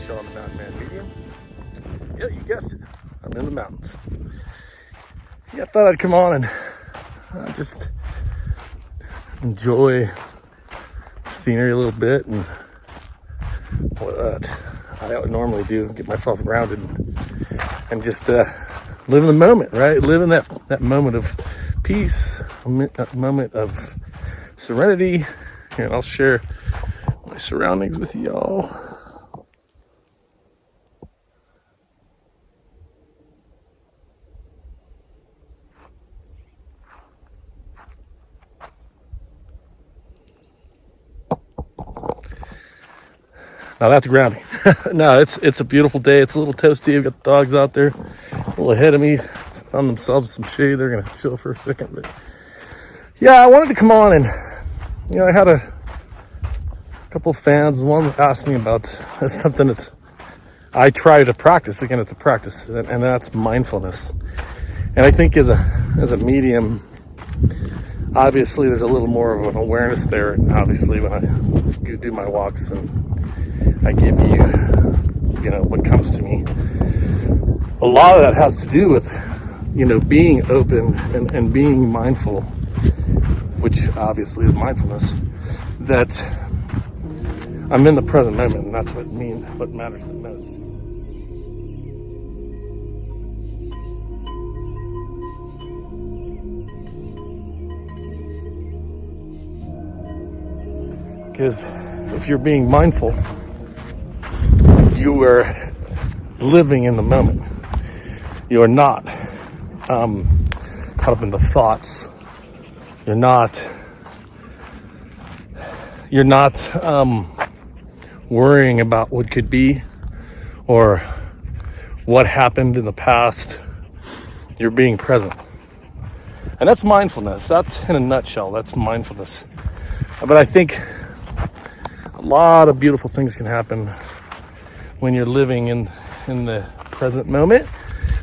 still on the Mountain Man medium. Yeah, you guessed it. I'm in the mountains. Yeah, I thought I'd come on and just enjoy the scenery a little bit and what I normally do, get myself grounded and just live in the moment, right? Live in that moment of peace, a moment of serenity. And I'll share my surroundings with y'all. Now that's grounding. No, it's a beautiful day. It's a little toasty. I've got the dogs out there a little ahead of me, found themselves some shade. They're gonna chill for a second. But yeah, I wanted to come on and I had a couple of fans. One asked me about something that I try to practice. Again, it's a practice, and that's mindfulness. And I think as a medium, obviously there's a little more of an awareness there. And obviously when I do my walks and I give you what comes to me, a lot of that has to do with being open and being mindful, which obviously is mindfulness, that I'm in the present moment, and that's what matters the most. Because if you're being mindful, you are living in the moment. You are not caught up in the thoughts. You're not worrying about what could be or what happened in the past. You're being present. And that's mindfulness. That's, in a nutshell, that's mindfulness. But I think a lot of beautiful things can happen when you're living in the present moment,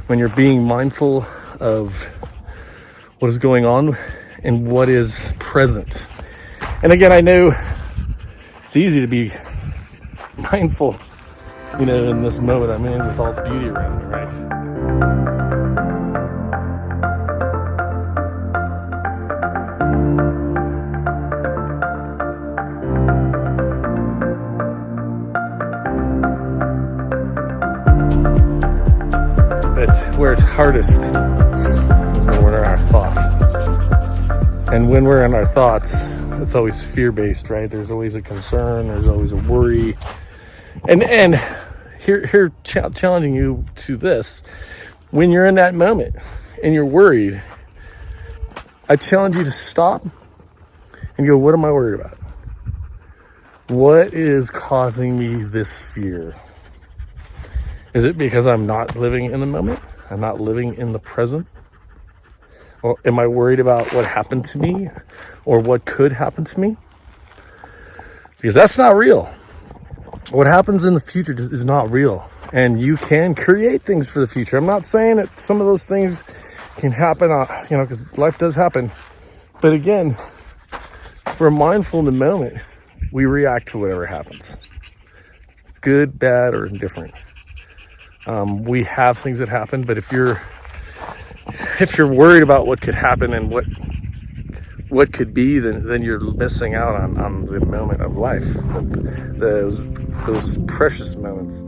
when you're being mindful of what is going on and what is present. And again, I know it's easy to be mindful, in this moment I'm in with all the beauty around me, right? But where it's hardest is when we're in our thoughts. And when we're in our thoughts, it's always fear-based, right? There's always a concern, there's always a worry. And here challenging you to this, when you're in that moment and you're worried, I challenge you to stop and go, what am I worried about? What is causing me this fear? Is it because I'm not living in the moment? I'm not living in the present? Or am I worried about what happened to me or what could happen to me? Because that's not real. What happens in the future is not real. And you can create things for the future. I'm not saying that some of those things can happen, because life does happen. But again, if we're mindful in the moment, we react to whatever happens. Good, bad, or indifferent. We have things that happen, but if you're worried about what could happen and what could be, then you're missing out on the moment of life, those precious moments.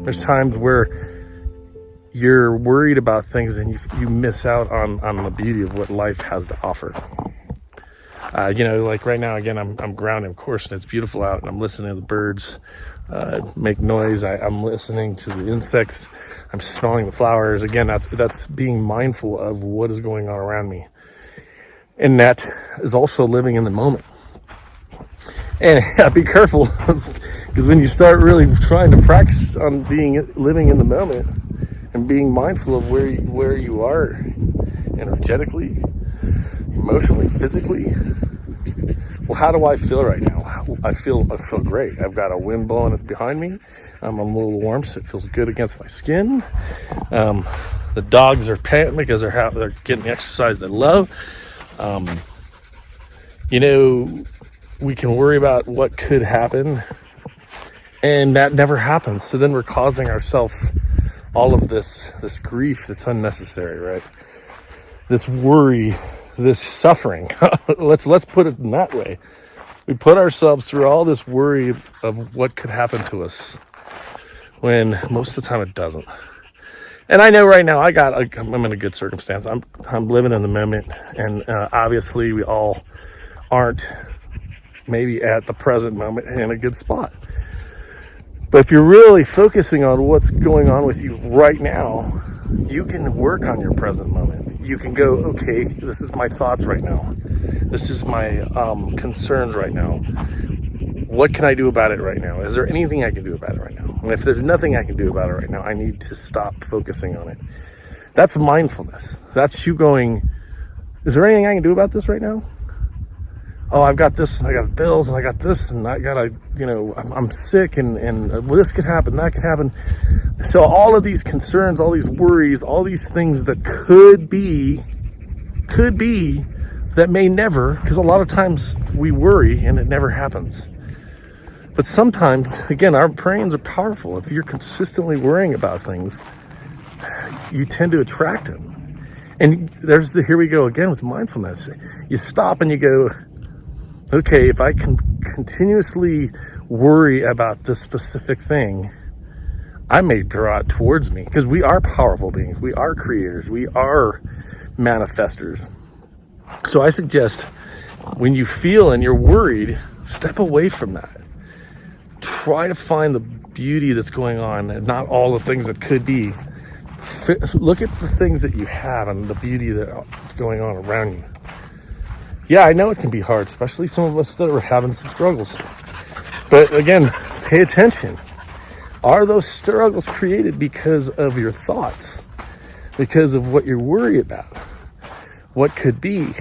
There's times where you're worried about things and you miss out on the beauty of what life has to offer. Like right now, again, I'm grounded, of course, and it's beautiful out, and I'm listening to the birds make noise. I'm listening to the insects. I'm smelling the flowers. Again, that's being mindful of what is going on around me. And that is also living in the moment. And be careful, because when you start really trying to practice on living in the moment and being mindful of where you are energetically, emotionally, physically, well, how do I feel right now? I feel great. I've got a wind blowing behind me. I'm a little warm, so it feels good against my skin. The dogs are panting because they're getting the exercise they love. We can worry about what could happen, and that never happens. So then we're causing ourselves all of this grief that's unnecessary, right? This worry, this suffering. let's put it in that way. We put ourselves through all this worry of what could happen to us when most of the time it doesn't. And I know right now I'm in a good circumstance. I'm living in the moment, and obviously we all aren't maybe at the present moment in a good spot. But if you're really focusing on what's going on with you right now, you can work on your present moment. You can go, okay, this is my thoughts right now. This is my concerns right now. What can I do about it right now? Is there anything I can do about it right now? And if there's nothing I can do about it right now, I need to stop focusing on it. That's mindfulness. That's you going, is there anything I can do about this right now? Oh, I've got this, and I got bills, and I got this, and I got I'm sick, and well, this could happen, that could happen. So all of these concerns, all these worries, all these things that could be, that may never, because a lot of times we worry and it never happens. But sometimes, again, our brains are powerful. If you're consistently worrying about things, you tend to attract them. And here we go again with mindfulness. You stop and you go, okay, if I can continuously worry about this specific thing, I may draw it towards me, because we are powerful beings. We are creators. We are manifestors. So I suggest when you feel and you're worried, step away from that. Try to find the beauty that's going on, and not all the things that could be. Look at the things that you have and the beauty that's going on around you. Yeah, I know it can be hard, especially some of us that are having some struggles. But again, pay attention. Are those struggles created because of your thoughts? Because of what you're worried about? What could be?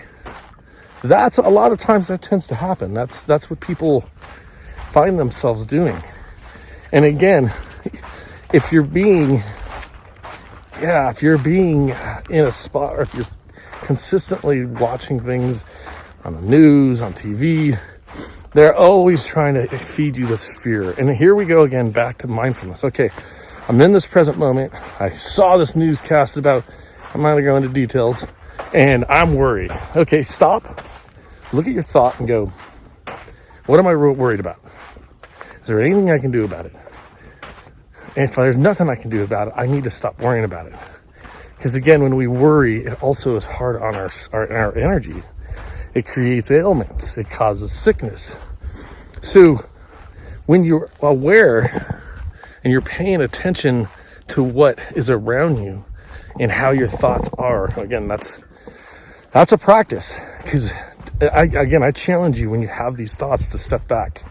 That's a lot of times that tends to happen. That's what people find themselves doing. And again, if you're being in a spot, or if you're consistently watching things on the news, on TV, they're always trying to feed you this fear. And here we go again, back to mindfulness. Okay, I'm in this present moment. I saw this newscast about, I'm not going to go into details, and I'm worried. Okay, stop, look at your thought and go, what am I worried about? Is there anything I can do about it? And if there's nothing I can do about it, I need to stop worrying about it. Because again, when we worry, it also is hard on our energy. It creates ailments. It causes sickness. So when you're aware and you're paying attention to what is around you and how your thoughts are, again, that's a practice. Because I challenge you, when you have these thoughts, to step back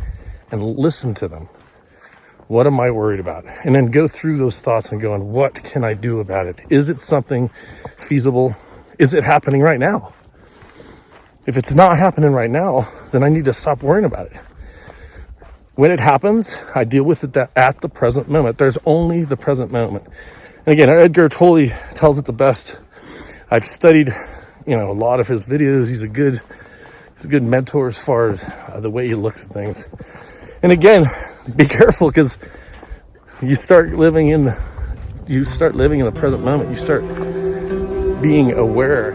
and listen to them. What am I worried about? And then go through those thoughts and going, what can I do about it? Is it something feasible? Is it happening right now? If it's not happening right now, then I need to stop worrying about it. When it happens, I deal with it at the present moment. There's only the present moment. And again, Edgar Tolle tells it the best. I've studied, a lot of his videos. He's a good mentor as far as the way he looks at things. And again, be careful, because you start living in the present moment. You start being aware.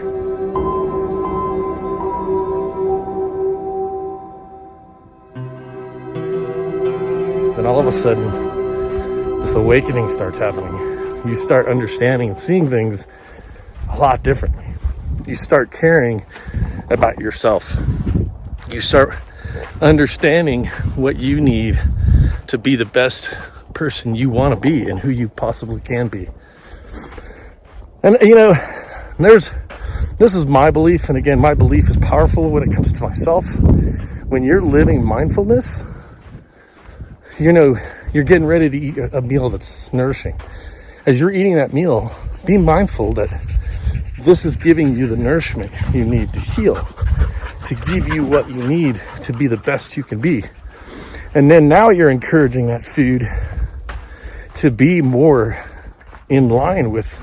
Then all of a sudden, this awakening starts happening. You start understanding and seeing things a lot differently. You start caring about yourself. You start understanding what you need to be the best person you want to be and who you possibly can be. And this is my belief, and again, my belief is powerful when it comes to myself. When you're living mindfulness, you're getting ready to eat a meal that's nourishing. As you're eating that meal, be mindful that this is giving you the nourishment you need to heal. to give you what you need to be the best you can be. And then now you're encouraging that food to be more in line with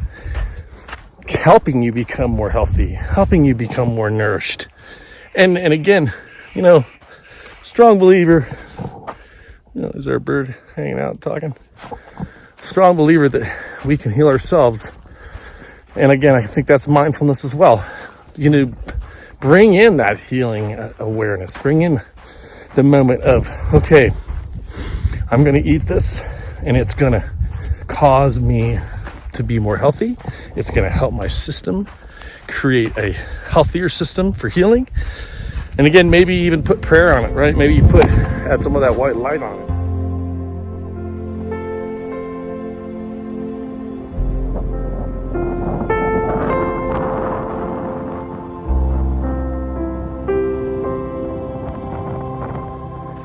helping you become more healthy, helping you become more nourished. And again, strong believer, is there a bird hanging out talking? Strong believer that we can heal ourselves. And again, I think that's mindfulness as well. Bring in that healing awareness. Bring in the moment of, okay, I'm going to eat this and it's going to cause me to be more healthy. It's going to help my system create a healthier system for healing. And again, maybe even put prayer on it, right? Maybe you add some of that white light on it.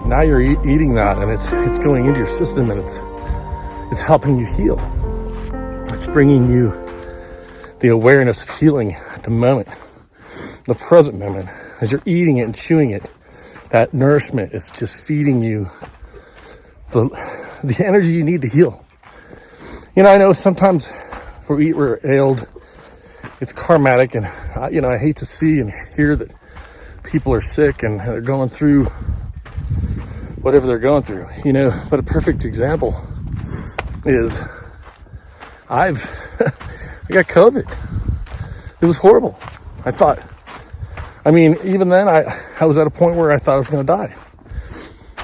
Now you're eating that, and it's going into your system, and it's helping you heal. It's bringing you the awareness of healing at the moment, the present moment. As you're eating it and chewing it, that nourishment is just feeding you the energy you need to heal. I know sometimes we're ailed, it's karmatic, and I hate to see and hear that people are sick and they're going through whatever they're going through, but a perfect example is I got COVID. It was horrible. Even then I was at a point where I thought I was going to die.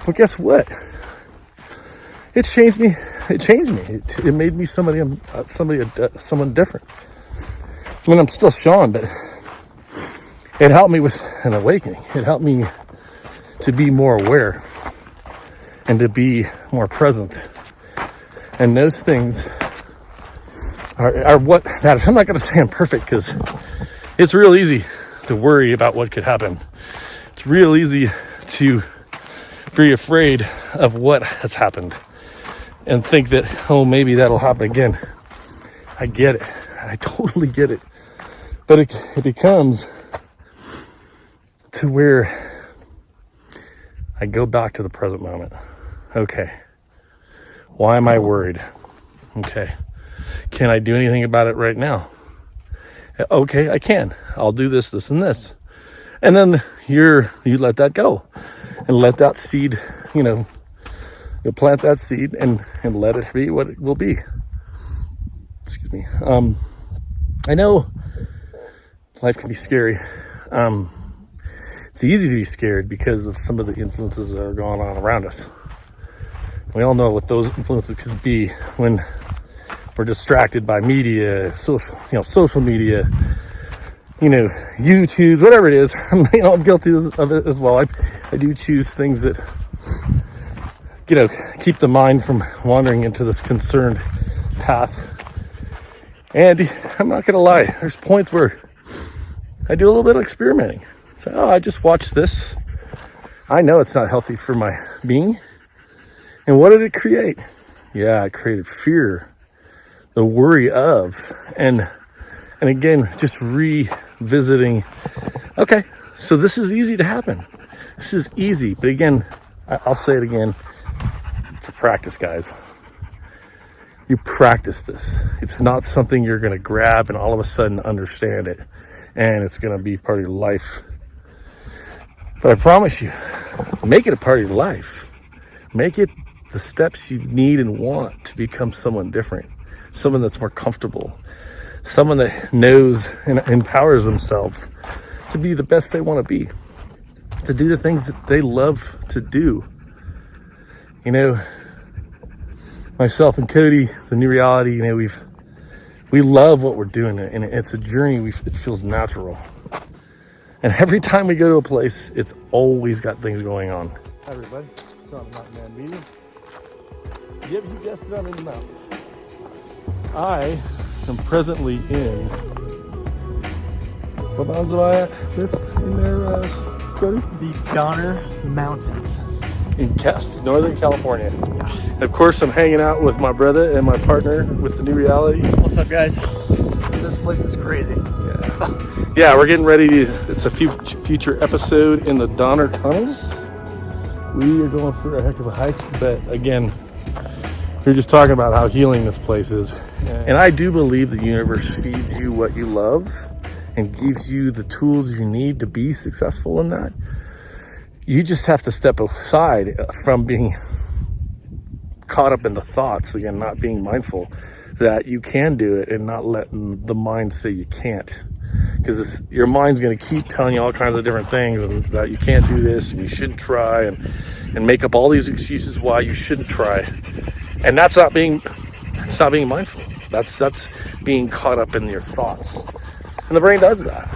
But guess what? It changed me. It made me someone different. I'm still Sean, but it helped me with an awakening. It helped me to be more aware and to be more present. And those things are what matters. I'm not going to say I'm perfect, because it's real easy to worry about what could happen. It's real easy to be afraid of what has happened and think that, maybe that'll happen again. I get it. I totally get it. But it becomes to where I go back to the present moment. Okay, why am I worried? Okay, can I do anything about it right now? Okay, I can. I'll do this, this, and this. And then you let that go and let that seed, you'll plant that seed and let it be what it will be. Excuse me. I know life can be scary. It's easy to be scared because of some of the influences that are going on around us. We all know what those influences could be when we're distracted by media, social media, YouTube, whatever it is. I'm guilty of it as well. I do choose things that, keep the mind from wandering into this concerned path. And I'm not going to lie, there's points where I do a little bit of experimenting. So, I just watched this. I know it's not healthy for my being. And what did it create? Yeah, it created fear, the worry of, and again, just revisiting. Okay, so this is easy to happen. This is easy, but again, I'll say it again. It's a practice, guys. You practice this. It's not something you're going to grab and all of a sudden understand it, and it's going to be part of your life. But I promise you, make it a part of your life. Make it the steps you need and want to become someone different, someone that's more comfortable, someone that knows and empowers themselves to be the best they want to be, to do the things that they love to do. Myself and Cody, the New Reality, we love what we're doing, and it's a journey. It feels natural. And every time we go to a place, it's always got things going on. Hi everybody, Sean Mountain Man Meeting. Yep, you guessed it, I'm in the mountains. I am presently in, what mountains am I at in there, Cody? The Donner Mountains. In Northern California. Yeah. And of course, I'm hanging out with my brother and my partner with the New Reality. What's up, guys? This place is crazy. Yeah. Yeah, we're getting ready to, it's a future episode in the Donner Tunnels. We are going for a heck of a hike, but again, we're just talking about how healing this place is. And I do believe the universe feeds you what you love and gives you the tools you need to be successful in that. You just have to step aside from being caught up in the thoughts, again, not being mindful that you can do it and not letting the mind say you can't. Because your mind's going to keep telling you all kinds of different things and that you can't do this and you shouldn't try and make up all these excuses why you shouldn't try. And that's not being mindful. That's being caught up in your thoughts. And the brain does that.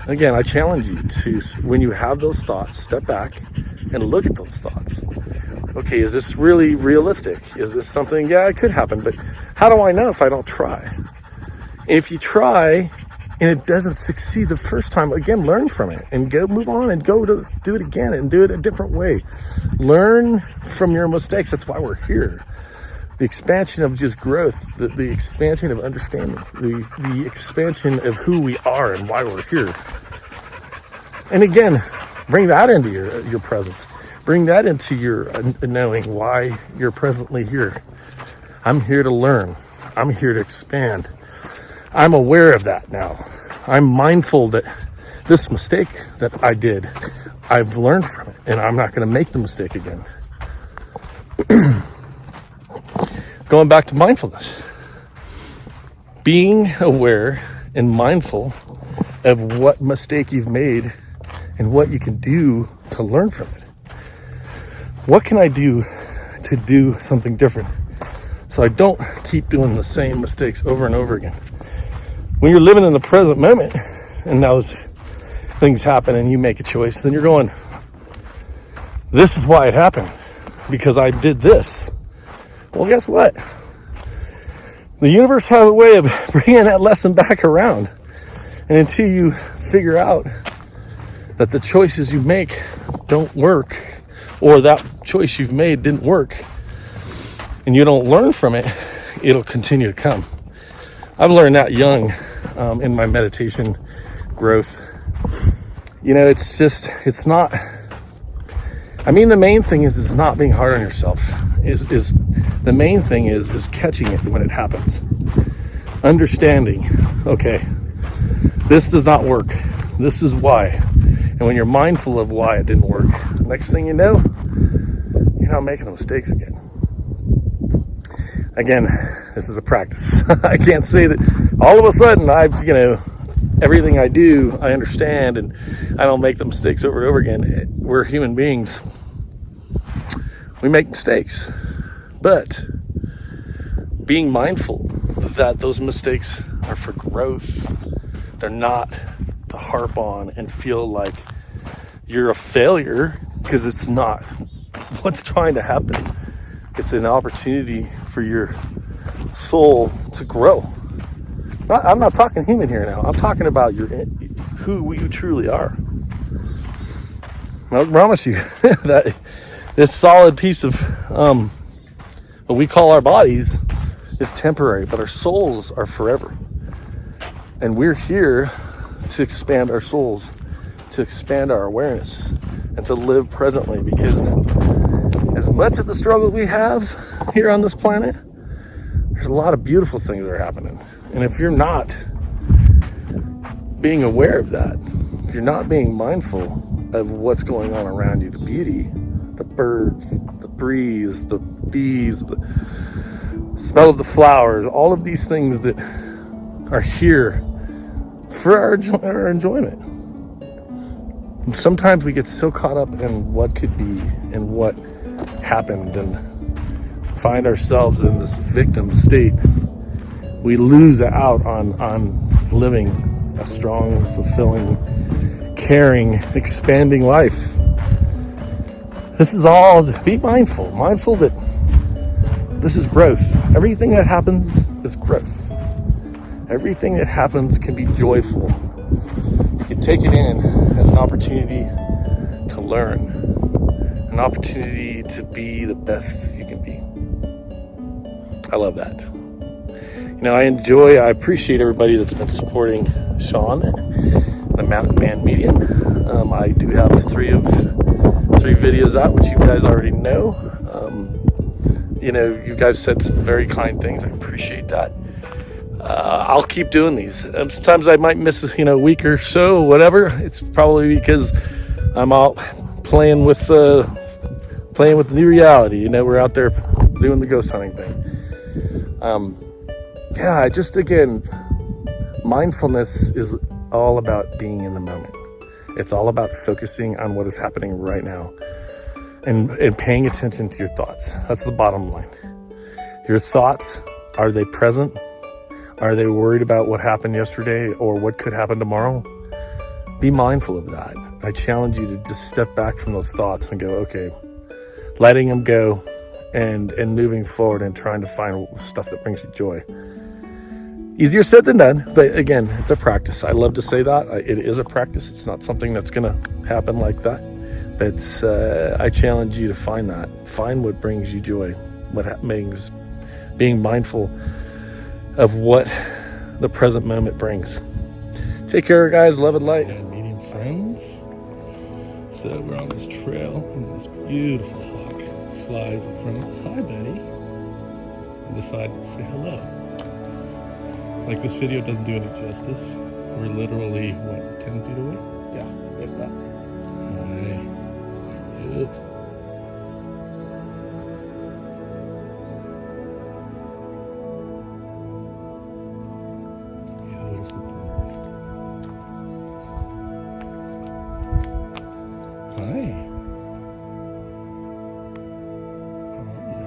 Again, I challenge you to, when you have those thoughts, step back and look at those thoughts. Okay, is this really realistic? Is this something, yeah, it could happen, but how do I know if I don't try? And if you try and it doesn't succeed the first time, again, learn from it and go move on and go to do it again and do it a different way. Learn from your mistakes. That's why we're here. The expansion of just growth, the expansion of understanding, the expansion of who we are and why we're here. And again, bring that into your presence. Bring that into your knowing why you're presently here. I'm here to learn. I'm here to expand. I'm aware of that now. I'm mindful that this mistake that I did, I've learned from it, and I'm not going to make the mistake again. Going back to mindfulness. Being aware and mindful of what mistake you've made and what you can do to learn from it. What can I do to do something different so I don't keep doing the same mistakes over and over again? When you're living in the present moment and those things happen and you make a choice, then you're going, this is why it happened, because I did this. Well, guess what? The universe has a way of bringing that lesson back around. And until you figure out that the choices you make don't work, or that choice you've made didn't work, and you don't learn from it, it'll continue to come. I've learned that young in my meditation growth. You know, it's not, I mean, the main thing is not being hard on yourself. The main thing is catching it when it happens. Understanding, okay, this does not work. This is why. And when you're mindful of why it didn't work, next thing you know, you're not making the mistakes again. Again, this is a practice. I can't say that all of a sudden everything I do, I understand and I don't make the mistakes over and over again. We're human beings. We make mistakes. But being mindful that those mistakes are for growth, they're not to harp on and feel like you're a failure, because it's not what's trying to happen. It's an opportunity for your soul to grow. I'm not talking human here now. I'm talking about who you truly are. I promise you that this solid piece of what we call our bodies is temporary, but our souls are forever. And we're here to expand our souls, to expand our awareness, and to live presently, because as much of the struggle we have here on this planet, there's a lot of beautiful things that are happening. And if you're not being aware of that, if you're not being mindful of what's going on around you, the beauty, the birds, the breeze, the bees, the smell of the flowers, all of these things that are here for our enjoyment. Sometimes we get so caught up in what could be and what happened and find ourselves in this victim state. We lose out on living a strong, fulfilling, caring, expanding life. This is all to be mindful that this is growth. Everything that happens is growth. Everything that happens can be joyful. You can take it in as an opportunity to learn, an opportunity to be the best you can be. I love that. I appreciate everybody that's been supporting Sean, the Mountain Man Medium. I do have three videos out, which you guys already know. You guys said some very kind things. I appreciate that. I'll keep doing these. Sometimes I might miss, a week or so, whatever. It's probably because I'm out playing with the new reality. We're out there doing the ghost hunting thing. Again, mindfulness is all about being in the moment. It's all about focusing on what is happening right now and paying attention to your thoughts. That's the bottom line. Your thoughts, are they present? Are they worried about what happened yesterday or what could happen tomorrow? Be mindful of that. I challenge you to just step back from those thoughts and go, okay, letting them go and moving forward and trying to find stuff that brings you joy. Easier said than done, but again, it's a practice. I love to say that. It is a practice. It's not something that's going to happen like that. But I challenge you to find that. Find what brings you joy, what makes being mindful of what the present moment brings. Take care, guys. Love and light. And meeting friends. So we're on this trail, and this beautiful hawk flies in front of us. Hi, Betty. And decided to say hello. Like, this video doesn't do any justice. We're literally, 10 feet away? Yeah, if that. Hi. Good. Beautiful bird. Hi. How are you?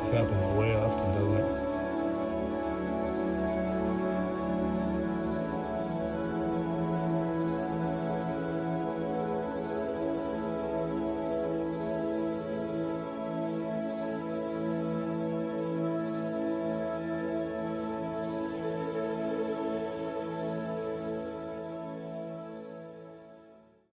This happens way often.